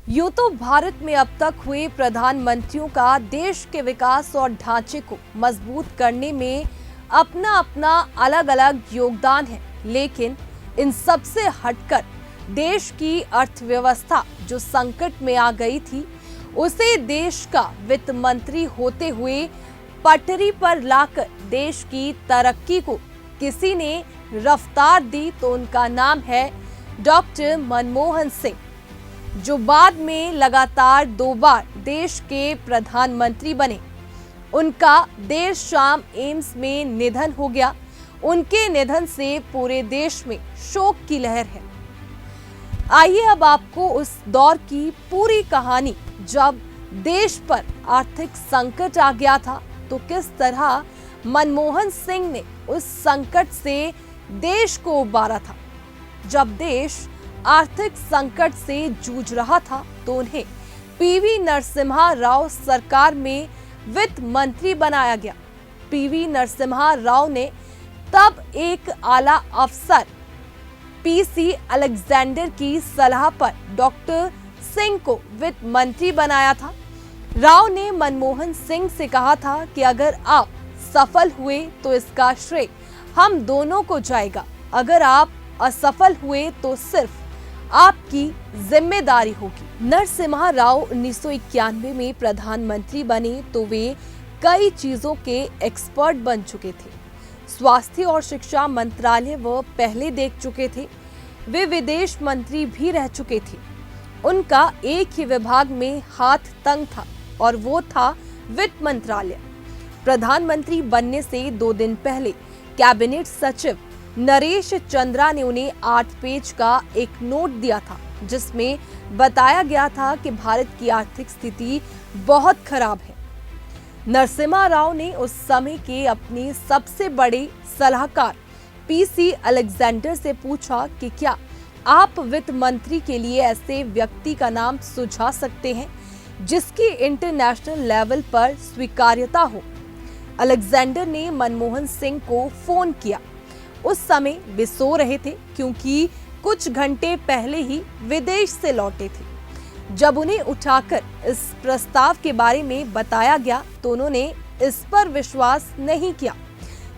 यूं तो भारत में अब तक हुए प्रधानमंत्रियों का देश के विकास और ढांचे को मजबूत करने में अपना अपना अलग अलग योगदान है, लेकिन इन सब से हटकर देश की अर्थव्यवस्था जो संकट में आ गई थी, उसे देश का वित्त मंत्री होते हुए पटरी पर लाकर देश की तरक्की को किसी ने रफ्तार दी तो उनका नाम है डॉक्टर मनमोहन सिंह, जो बाद में लगातार 2 बार देश के प्रधानमंत्री बने। उनका देर शाम एम्स में निधन हो गया। उनके निधन से पूरे देश में शोक की लहर है। आइए अब आपको उस दौर की पूरी कहानी, जब देश पर आर्थिक संकट आ गया था तो किस तरह मनमोहन सिंह ने उस संकट से देश को उबारा था। जब देश आर्थिक संकट से जूझ रहा था तो उन्हें पीवी नरसिम्हा राव सरकार में वित्त मंत्री बनाया गया। पीवी नरसिम्हा राव ने तब एक आला अफसर पीसी अलेक्जेंडर की सलाह पर डॉक्टर सिंह को वित्त मंत्री बनाया था। राव ने मनमोहन सिंह से कहा था कि अगर आप सफल हुए तो इसका श्रेय हम दोनों को जाएगा, अगर आप असफल हुए तो सिर्फ आपकी जिम्मेदारी होगी। नरसिम्हा राव 1991 में प्रधानमंत्री बने तो वे कई चीजों के एक्सपर्ट बन चुके थे। स्वास्थ्य और शिक्षा मंत्रालय वो पहले देख चुके थे। वे विदेश मंत्री भी रह चुके थे। उनका एक ही विभाग में हाथ तंग था और वो था वित्त मंत्रालय। प्रधानमंत्री बनने से 2 दिन पहले कैबिनेट सचिव नरेश चंद्रा ने उन्हें 8 पेज का एक नोट दिया था, जिसमें बताया गया था कि भारत की आर्थिक स्थिति बहुत खराब है। नरसिम्हा राव ने उस समय के अपने सबसे बड़े सलाहकार पीसी अलेक्जेंडर से पूछा कि क्या आप वित्त मंत्री के लिए ऐसे व्यक्ति का नाम सुझा सकते हैं जिसकी इंटरनेशनल लेवल पर स्वीकार्यता हो। अलेक्जेंडर ने मनमोहन सिंह को फोन किया। उस समय वे सो रहे थे क्योंकि कुछ घंटे पहले ही विदेश से लौटे थे। जब उन्हें उठाकर इस प्रस्ताव के बारे में बताया गया तो उन्होंने इस पर विश्वास नहीं किया,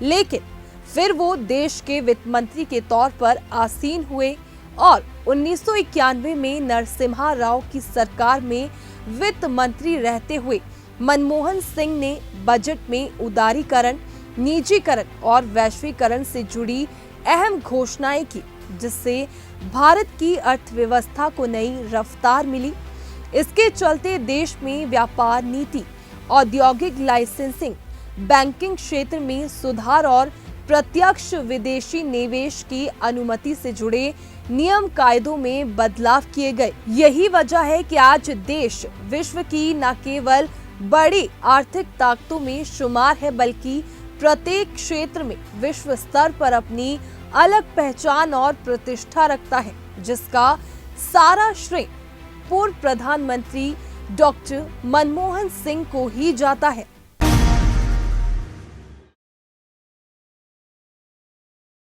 लेकिन फिर वो देश के वित्त मंत्री के तौर पर आसीन हुए और 1991 में नरसिम्हा राव की सरकार में वित्त मंत्री रहते हुए मनमोहन सिंह ने बजट में उदारीकरण, निजीकरण और वैश्वीकरण से जुड़ी अहम घोषणाएं की, जिससे भारत की अर्थव्यवस्था को नई रफ्तार मिली। इसके चलते देश में व्यापार नीति, औद्योगिक लाइसेंसिंग, बैंकिंग क्षेत्र में सुधार और प्रत्यक्ष विदेशी निवेश की अनुमति से जुड़े नियम कायदों में बदलाव किए गए। यही वजह है कि आज देश विश्व की न केवल बड़ी आर्थिक ताकतों में शुमार है, बल्कि प्रत्येक क्षेत्र में विश्व स्तर पर अपनी अलग पहचान और प्रतिष्ठा रखता है, जिसका सारा श्रेय पूर्व प्रधानमंत्री डॉक्टर मनमोहन सिंह को ही जाता है।